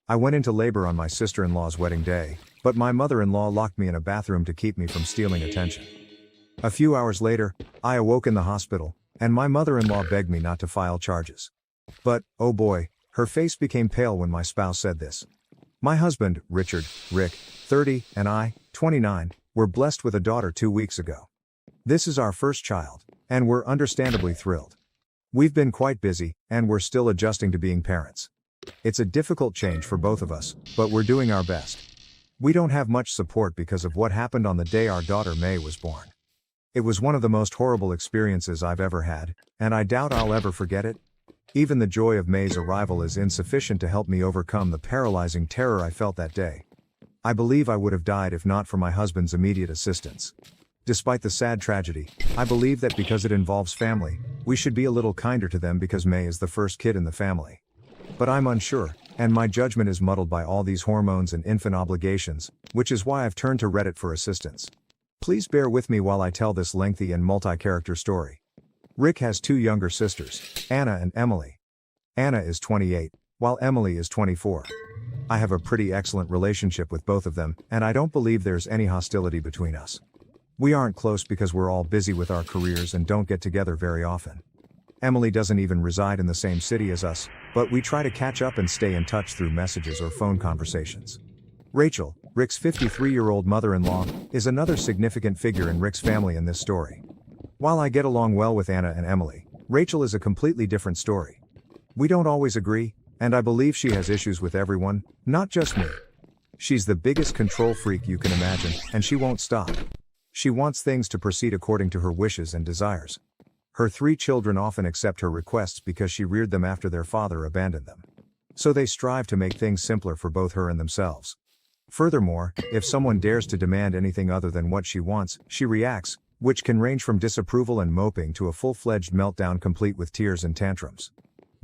I went into labor on my sister-in-law's wedding day, but my mother-in-law locked me in a bathroom to keep me from stealing attention. A few hours later, I awoke in the hospital, and my mother-in-law begged me not to file charges. But, oh boy, her face became pale when my spouse said this. My husband, Rick, 30, and I, 29, were blessed with a daughter 2 weeks ago. This is our first child, and we're understandably thrilled. We've been quite busy, and we're still adjusting to being parents. It's a difficult change for both of us, but we're doing our best. We don't have much support because of what happened on the day our daughter May was born. It was one of the most horrible experiences I've ever had, and I doubt I'll ever forget it. Even the joy of May's arrival is insufficient to help me overcome the paralyzing terror I felt that day. I believe I would have died if not for my husband's immediate assistance. Despite the sad tragedy, I believe that because it involves family, we should be a little kinder to them because May is the first kid in the family. But I'm unsure, and my judgment is muddled by all these hormones and infant obligations, which is why I've turned to Reddit for assistance. Please bear with me while I tell this lengthy and multi-character story. Rick has 2 younger sisters, Anna and Emily. Anna is 28, while Emily is 24. I have a pretty excellent relationship with both of them, and I don't believe there's any hostility between us. We aren't close because we're all busy with our careers and don't get together very often. Emily doesn't even reside in the same city as us, but we try to catch up and stay in touch through messages or phone conversations. Rachel, Rick's 53-year-old mother-in-law, is another significant figure in Rick's family in this story. While I get along well with Anna and Emily, Rachel is a completely different story. We don't always agree, and I believe she has issues with everyone, not just me. She's the biggest control freak you can imagine, and she won't stop. She wants things to proceed according to her wishes and desires. Her 3 children often accept her requests because she reared them after their father abandoned them. So they strive to make things simpler for both her and themselves. Furthermore, if someone dares to demand anything other than what she wants, she reacts, which can range from disapproval and moping to a full-fledged meltdown complete with tears and tantrums.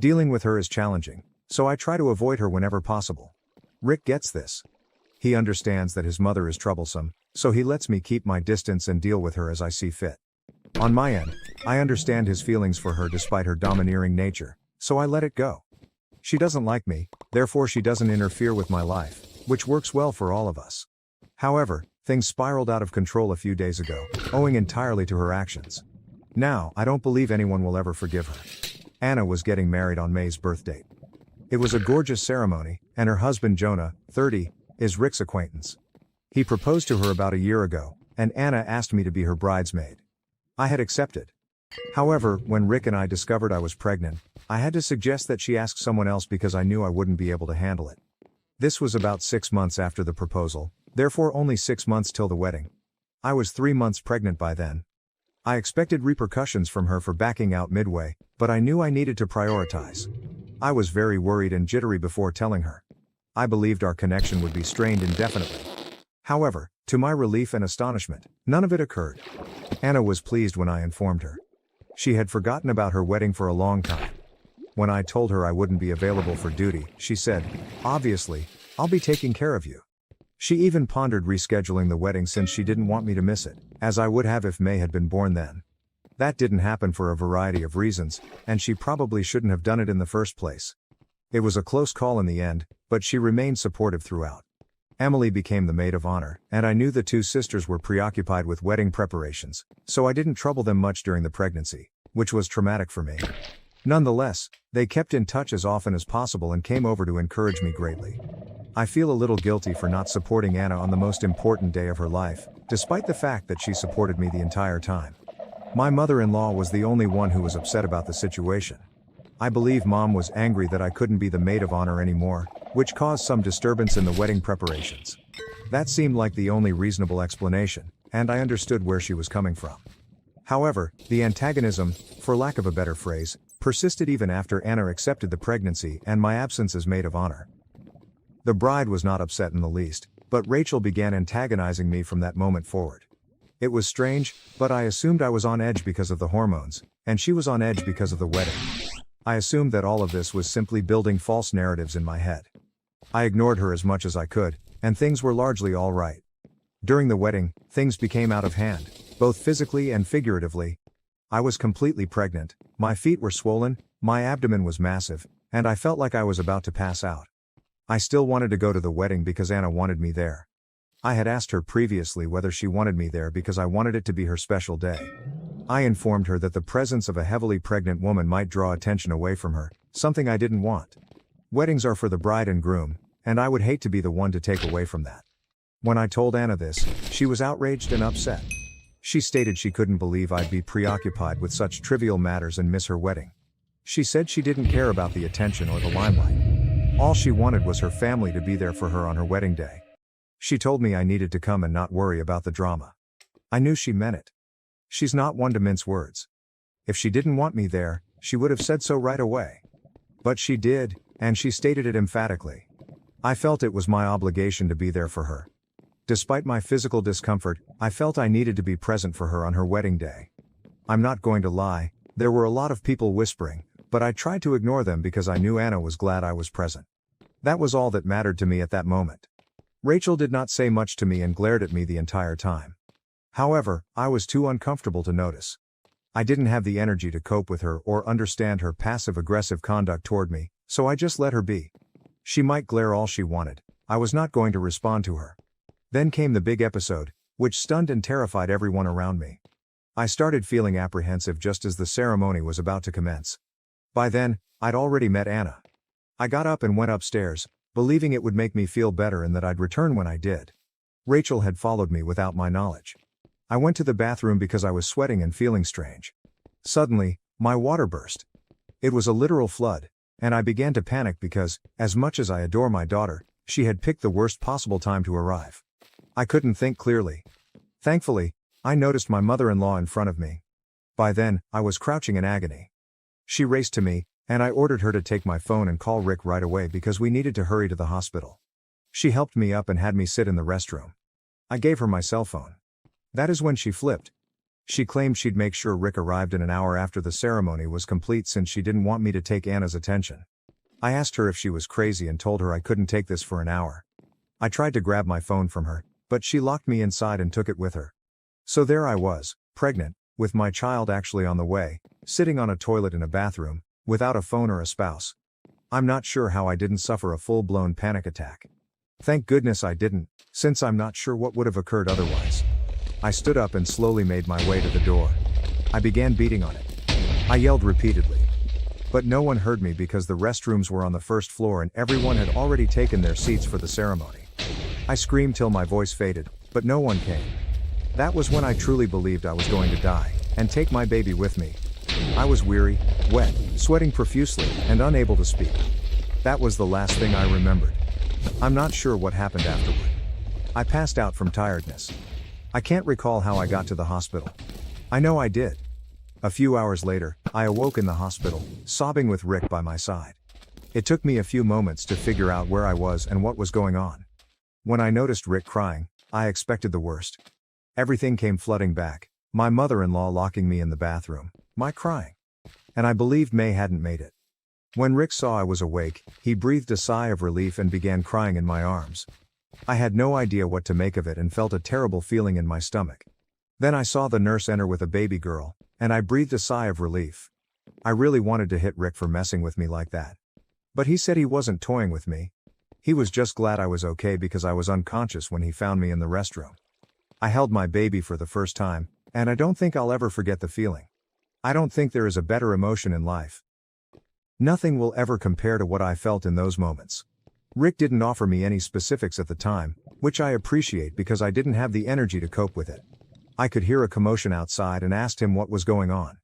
Dealing with her is challenging, so I try to avoid her whenever possible. Rick gets this. He understands that his mother is troublesome, so he lets me keep my distance and deal with her as I see fit. On my end, I understand his feelings for her despite her domineering nature, so I let it go. She doesn't like me, therefore she doesn't interfere with my life, which works well for all of us. However, things spiraled out of control a few days ago, owing entirely to her actions. Now, I don't believe anyone will ever forgive her. Anna was getting married on May's birth date. It was a gorgeous ceremony, and her husband Jonah, 30, is Rick's acquaintance. He proposed to her about a year ago, and Anna asked me to be her bridesmaid. I had accepted. However, when Rick and I discovered I was pregnant, I had to suggest that she ask someone else because I knew I wouldn't be able to handle it. This was about 6 months after the proposal, therefore only 6 months till the wedding. I was 3 months pregnant by then. I expected repercussions from her for backing out midway, but I knew I needed to prioritize. I was very worried and jittery before telling her. I believed our connection would be strained indefinitely. However, to my relief and astonishment, none of it occurred. Anna was pleased when I informed her. She had forgotten about her wedding for a long time. When I told her I wouldn't be available for duty, she said, "Obviously, I'll be taking care of you." She even pondered rescheduling the wedding since she didn't want me to miss it, as I would have if May had been born then. That didn't happen for a variety of reasons, and she probably shouldn't have done it in the first place. It was a close call in the end, but she remained supportive throughout. Emily became the maid of honor, and I knew the 2 sisters were preoccupied with wedding preparations, so I didn't trouble them much during the pregnancy, which was traumatic for me. Nonetheless, they kept in touch as often as possible and came over to encourage me greatly. I feel a little guilty for not supporting Anna on the most important day of her life, despite the fact that she supported me the entire time. My mother-in-law was the only one who was upset about the situation. I believe Mom was angry that I couldn't be the maid of honor anymore, which caused some disturbance in the wedding preparations. That seemed like the only reasonable explanation, and I understood where she was coming from. However, the antagonism, for lack of a better phrase, persisted even after Anna accepted the pregnancy and my absence as maid of honor. The bride was not upset in the least, but Rachel began antagonizing me from that moment forward. It was strange, but I assumed I was on edge because of the hormones, and she was on edge because of the wedding. I assumed that all of this was simply building false narratives in my head. I ignored her as much as I could, and things were largely all right. During the wedding, things became out of hand, both physically and figuratively. I was completely pregnant, my feet were swollen, my abdomen was massive, and I felt like I was about to pass out. I still wanted to go to the wedding because Anna wanted me there. I had asked her previously whether she wanted me there because I wanted it to be her special day. I informed her that the presence of a heavily pregnant woman might draw attention away from her, something I didn't want. Weddings are for the bride and groom, and I would hate to be the one to take away from that. When I told Anna this, she was outraged and upset. She stated she couldn't believe I'd be preoccupied with such trivial matters and miss her wedding. She said she didn't care about the attention or the limelight. All she wanted was her family to be there for her on her wedding day. She told me I needed to come and not worry about the drama. I knew she meant it. She's not one to mince words. If she didn't want me there, she would have said so right away. But she did, and she stated it emphatically. I felt it was my obligation to be there for her. Despite my physical discomfort, I felt I needed to be present for her on her wedding day. I'm not going to lie, there were a lot of people whispering, but I tried to ignore them because I knew Anna was glad I was present. That was all that mattered to me at that moment. Rachel did not say much to me and glared at me the entire time. However, I was too uncomfortable to notice. I didn't have the energy to cope with her or understand her passive-aggressive conduct toward me, so I just let her be. She might glare all she wanted, I was not going to respond to her. Then came the big episode, which stunned and terrified everyone around me. I started feeling apprehensive just as the ceremony was about to commence. By then, I'd already met Anna. I got up and went upstairs, believing it would make me feel better and that I'd return when I did. Rachel had followed me without my knowledge. I went to the bathroom because I was sweating and feeling strange. Suddenly, my water burst. It was a literal flood, and I began to panic because, as much as I adore my daughter, she had picked the worst possible time to arrive. I couldn't think clearly. Thankfully, I noticed my mother-in-law in front of me. By then, I was crouching in agony. She raced to me, and I ordered her to take my phone and call Rick right away because we needed to hurry to the hospital. She helped me up and had me sit in the restroom. I gave her my cell phone. That is when she flipped. She claimed she'd make sure Rick arrived in an hour after the ceremony was complete since she didn't want me to take Anna's attention. I asked her if she was crazy and told her I couldn't take this for an hour. I tried to grab my phone from her, but she locked me inside and took it with her. So there I was, pregnant, with my child actually on the way, sitting on a toilet in a bathroom, without a phone or a spouse. I'm not sure how I didn't suffer a full-blown panic attack. Thank goodness I didn't, since I'm not sure what would have occurred otherwise. I stood up and slowly made my way to the door. I began beating on it. I yelled repeatedly. But no one heard me because the restrooms were on the first floor and everyone had already taken their seats for the ceremony. I screamed till my voice faded, but no one came. That was when I truly believed I was going to die, and take my baby with me. I was weary, wet, sweating profusely, and unable to speak. That was the last thing I remembered. I'm not sure what happened afterward. I passed out from tiredness. I can't recall how I got to the hospital. I know I did. A few hours later, I awoke in the hospital, sobbing with Rick by my side. It took me a few moments to figure out where I was and what was going on. When I noticed Rick crying, I expected the worst. Everything came flooding back, my mother-in-law locking me in the bathroom, my crying. And I believed May hadn't made it. When Rick saw I was awake, he breathed a sigh of relief and began crying in my arms. I had no idea what to make of it and felt a terrible feeling in my stomach. Then I saw the nurse enter with a baby girl, and I breathed a sigh of relief. I really wanted to hit Rick for messing with me like that. But he said he wasn't toying with me. He was just glad I was okay because I was unconscious when he found me in the restroom. I held my baby for the first time, and I don't think I'll ever forget the feeling. I don't think there is a better emotion in life. Nothing will ever compare to what I felt in those moments. Rick didn't offer me any specifics at the time, which I appreciate because I didn't have the energy to cope with it. I could hear a commotion outside and asked him what was going on.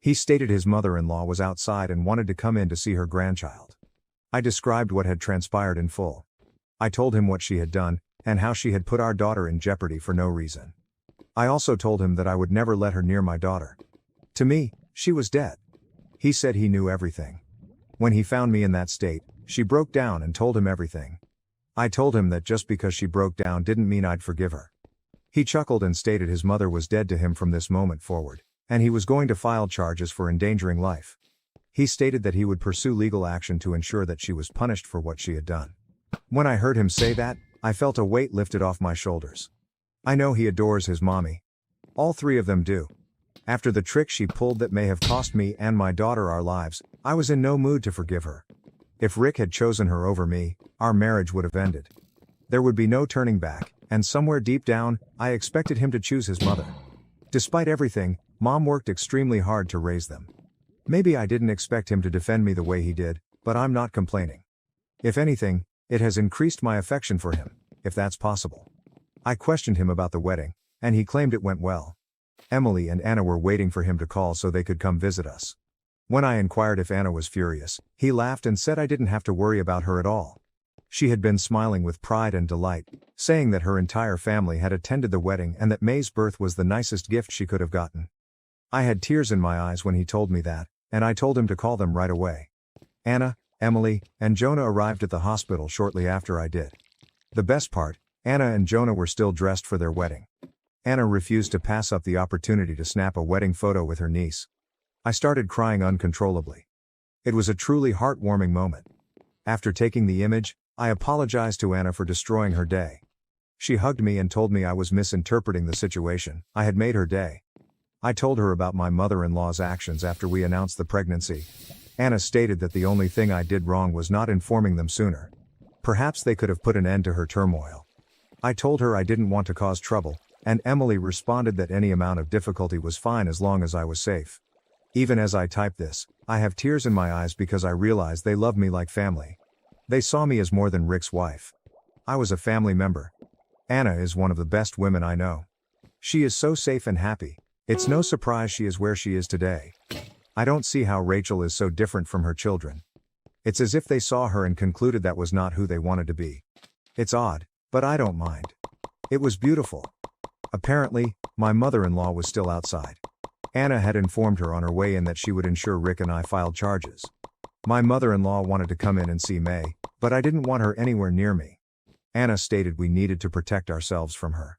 He stated his mother-in-law was outside and wanted to come in to see her grandchild. I described what had transpired in full. I told him what she had done, and how she had put our daughter in jeopardy for no reason. I also told him that I would never let her near my daughter. To me, she was dead. He said he knew everything. When he found me in that state, she broke down and told him everything. I told him that just because she broke down didn't mean I'd forgive her. He chuckled and stated his mother was dead to him from this moment forward, and he was going to file charges for endangering life. He stated that he would pursue legal action to ensure that she was punished for what she had done. When I heard him say that, I felt a weight lifted off my shoulders. I know he adores his mommy. All three of them do. After the trick she pulled that may have cost me and my daughter our lives, I was in no mood to forgive her. If Rick had chosen her over me, our marriage would have ended. There would be no turning back, and somewhere deep down, I expected him to choose his mother. Despite everything, Mom worked extremely hard to raise them. Maybe I didn't expect him to defend me the way he did, but I'm not complaining. If anything, it has increased my affection for him, if that's possible. I questioned him about the wedding, and he claimed it went well. Emily and Anna were waiting for him to call so they could come visit us. When I inquired if Anna was furious, he laughed and said I didn't have to worry about her at all. She had been smiling with pride and delight, saying that her entire family had attended the wedding and that May's birth was the nicest gift she could have gotten. I had tears in my eyes when he told me that, and I told him to call them right away. Anna, Emily, and Jonah arrived at the hospital shortly after I did. The best part, Anna and Jonah were still dressed for their wedding. Anna refused to pass up the opportunity to snap a wedding photo with her niece. I started crying uncontrollably. It was a truly heartwarming moment. After taking the image, I apologized to Anna for destroying her day. She hugged me and told me I was misinterpreting the situation. I had made her day. I told her about my mother-in-law's actions after we announced the pregnancy. Anna stated that the only thing I did wrong was not informing them sooner. Perhaps they could have put an end to her turmoil. I told her I didn't want to cause trouble, and Emily responded that any amount of difficulty was fine as long as I was safe. Even as I type this, I have tears in my eyes because I realize they love me like family. They saw me as more than Rick's wife. I was a family member. Anna is one of the best women I know. She is so safe and happy. It's no surprise she is where she is today. I don't see how Rachel is so different from her children. It's as if they saw her and concluded that was not who they wanted to be. It's odd, but I don't mind. It was beautiful. Apparently, my mother-in-law was still outside. Anna had informed her on her way in that she would ensure Rick and I filed charges. My mother-in-law wanted to come in and see May, but I didn't want her anywhere near me. Anna stated we needed to protect ourselves from her.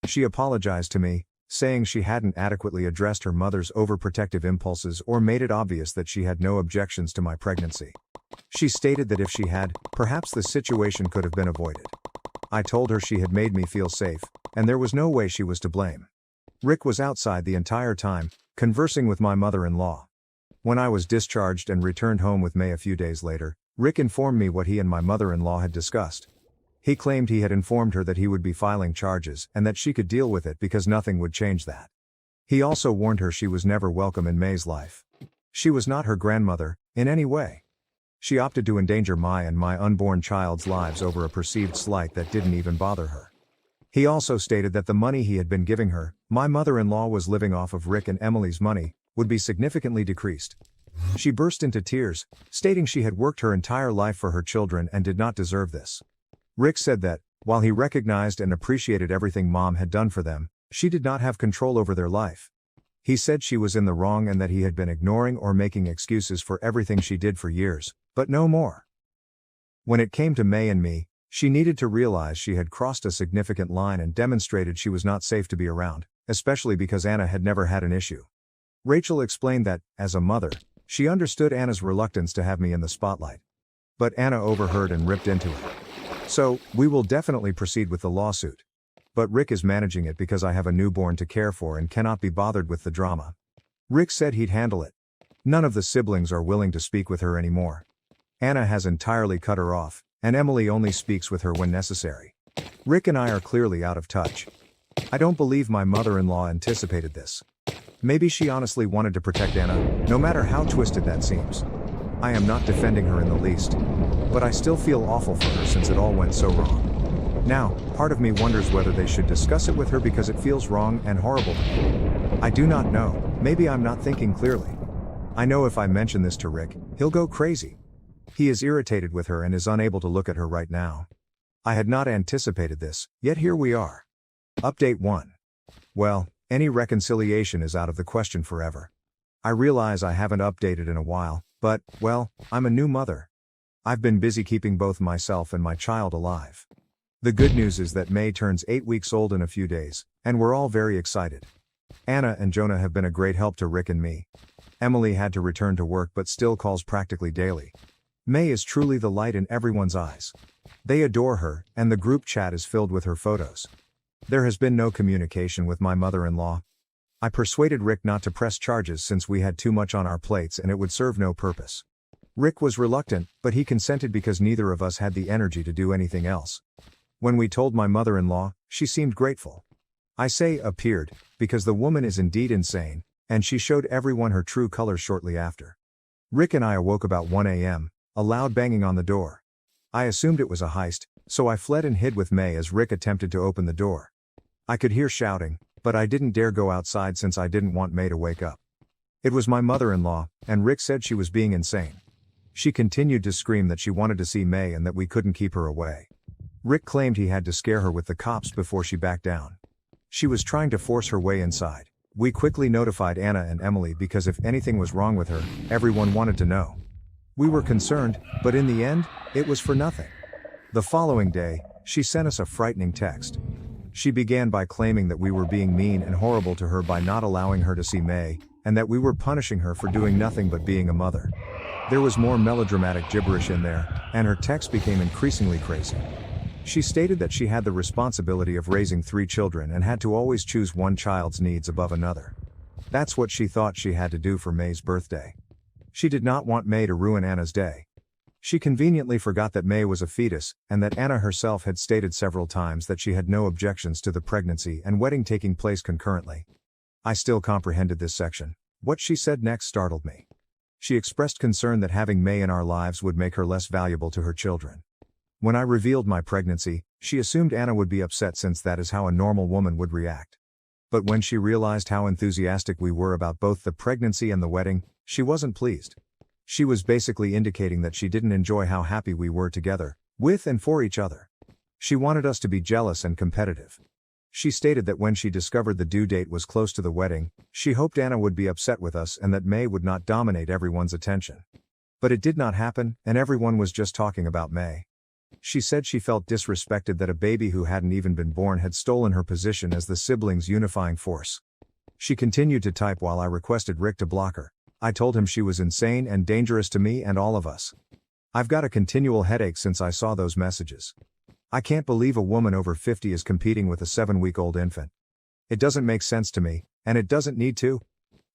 She apologized to me, saying she hadn't adequately addressed her mother's overprotective impulses or made it obvious that she had no objections to my pregnancy. She stated that if she had, perhaps the situation could have been avoided. I told her she had made me feel safe, and there was no way she was to blame. Rick was outside the entire time, conversing with my mother-in-law. When I was discharged and returned home with May a few days later, Rick informed me what he and my mother-in-law had discussed. He claimed he had informed her that he would be filing charges and that she could deal with it because nothing would change that. He also warned her she was never welcome in May's life. She was not her grandmother, in any way. She opted to endanger my and my unborn child's lives over a perceived slight that didn't even bother her. He also stated that the money he had been giving her, my mother-in-law was living off of Rick and Emily's money, would be significantly decreased. She burst into tears, stating she had worked her entire life for her children and did not deserve this. Rick said that, while he recognized and appreciated everything Mom had done for them, she did not have control over their life. He said she was in the wrong and that he had been ignoring or making excuses for everything she did for years, but no more. When it came to May and me, she needed to realize she had crossed a significant line and demonstrated she was not safe to be around, especially because Anna had never had an issue. Rachel explained that, as a mother, she understood Anna's reluctance to have me in the spotlight. But Anna overheard and ripped into it. So, we will definitely proceed with the lawsuit. But Rick is managing it because I have a newborn to care for and cannot be bothered with the drama. Rick said he'd handle it. None of the siblings are willing to speak with her anymore. Anna has entirely cut her off, and Emily only speaks with her when necessary. Rick and I are clearly out of touch. I don't believe my mother-in-law anticipated this. Maybe she honestly wanted to protect Anna, no matter how twisted that seems. I am not defending her in the least. But I still feel awful for her since it all went so wrong. Now, part of me wonders whether they should discuss it with her because it feels wrong and horrible to me. I do not know, maybe I'm not thinking clearly. I know if I mention this to Rick, he'll go crazy. He is irritated with her and is unable to look at her right now. I had not anticipated this, yet here we are. Update 1. Well, any reconciliation is out of the question forever. I realize I haven't updated in a while, but, well, I'm a new mother. I've been busy keeping both myself and my child alive. The good news is that May turns 8 weeks old in a few days, and we're all very excited. Anna and Jonah have been a great help to Rick and me. Emily had to return to work but still calls practically daily. May is truly the light in everyone's eyes. They adore her, and the group chat is filled with her photos. There has been no communication with my mother-in-law. I persuaded Rick not to press charges since we had too much on our plates and it would serve no purpose. Rick was reluctant, but he consented because neither of us had the energy to do anything else. When we told my mother-in-law, she seemed grateful. I say appeared, because the woman is indeed insane, and she showed everyone her true colors shortly after. Rick and I awoke about 1 a.m., a loud banging on the door. I assumed it was a heist, so I fled and hid with May as Rick attempted to open the door. I could hear shouting, but I didn't dare go outside since I didn't want May to wake up. It was my mother-in-law, and Rick said she was being insane. She continued to scream that she wanted to see May and that we couldn't keep her away. Rick claimed he had to scare her with the cops before she backed down. She was trying to force her way inside. We quickly notified Anna and Emily because if anything was wrong with her, everyone wanted to know. We were concerned, but in the end, it was for nothing. The following day, she sent us a frightening text. She began by claiming that we were being mean and horrible to her by not allowing her to see May, and that we were punishing her for doing nothing but being a mother. There was more melodramatic gibberish in there, and her text became increasingly crazy. She stated that she had the responsibility of raising 3 children and had to always choose one child's needs above another. That's what she thought she had to do for May's birthday. She did not want May to ruin Anna's day. She conveniently forgot that May was a fetus, and that Anna herself had stated several times that she had no objections to the pregnancy and wedding taking place concurrently. I still comprehended this section. What she said next startled me. She expressed concern that having May in our lives would make her less valuable to her children. When I revealed my pregnancy, she assumed Anna would be upset since that is how a normal woman would react. But when she realized how enthusiastic we were about both the pregnancy and the wedding, she wasn't pleased. She was basically indicating that she didn't enjoy how happy we were together, with and for each other. She wanted us to be jealous and competitive. She stated that when she discovered the due date was close to the wedding, she hoped Anna would be upset with us and that May would not dominate everyone's attention. But it did not happen, and everyone was just talking about May. She said she felt disrespected that a baby who hadn't even been born had stolen her position as the siblings' unifying force. She continued to type while I requested Rick to block her. I told him she was insane and dangerous to me and all of us. I've got a continual headache since I saw those messages. I can't believe a woman over 50 is competing with a 7-week-old infant. It doesn't make sense to me, and it doesn't need to.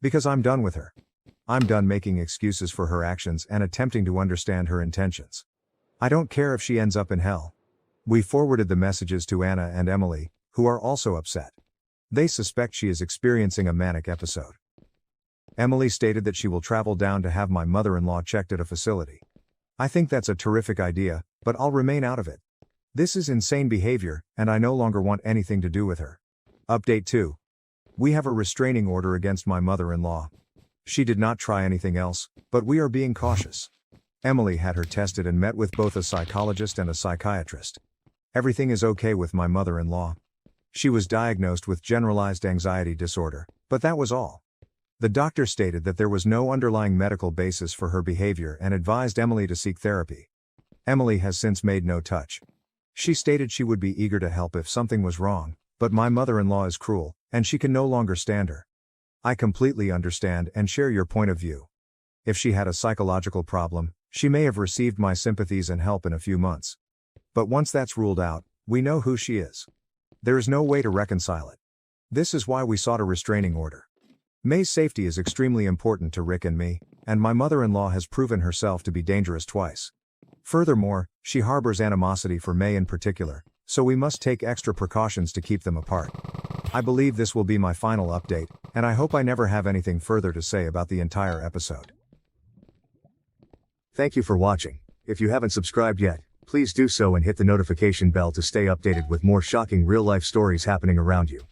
Because I'm done with her. I'm done making excuses for her actions and attempting to understand her intentions. I don't care if she ends up in hell. We forwarded the messages to Anna and Emily, who are also upset. They suspect she is experiencing a manic episode. Emily stated that she will travel down to have my mother-in-law checked at a facility. I think that's a terrific idea, but I'll remain out of it. This is insane behavior, and I no longer want anything to do with her. Update 2. We have a restraining order against my mother-in-law. She did not try anything else, but we are being cautious. Emily had her tested and met with both a psychologist and a psychiatrist. Everything is okay with my mother-in-law. She was diagnosed with generalized anxiety disorder, but that was all. The doctor stated that there was no underlying medical basis for her behavior and advised Emily to seek therapy. Emily has since made no touch. She stated she would be eager to help if something was wrong, but my mother-in-law is cruel, and she can no longer stand her. I completely understand and share your point of view. If she had a psychological problem, she may have received my sympathies and help in a few months. But once that's ruled out, we know who she is. There is no way to reconcile it. This is why we sought a restraining order. May's safety is extremely important to Rick and me, and my mother-in-law has proven herself to be dangerous twice. Furthermore, she harbors animosity for May in particular, so we must take extra precautions to keep them apart. I believe this will be my final update, and I hope I never have anything further to say about the entire episode. Thank you for watching. If you haven't subscribed yet, please do so and hit the notification bell to stay updated with more shocking real-life stories happening around you.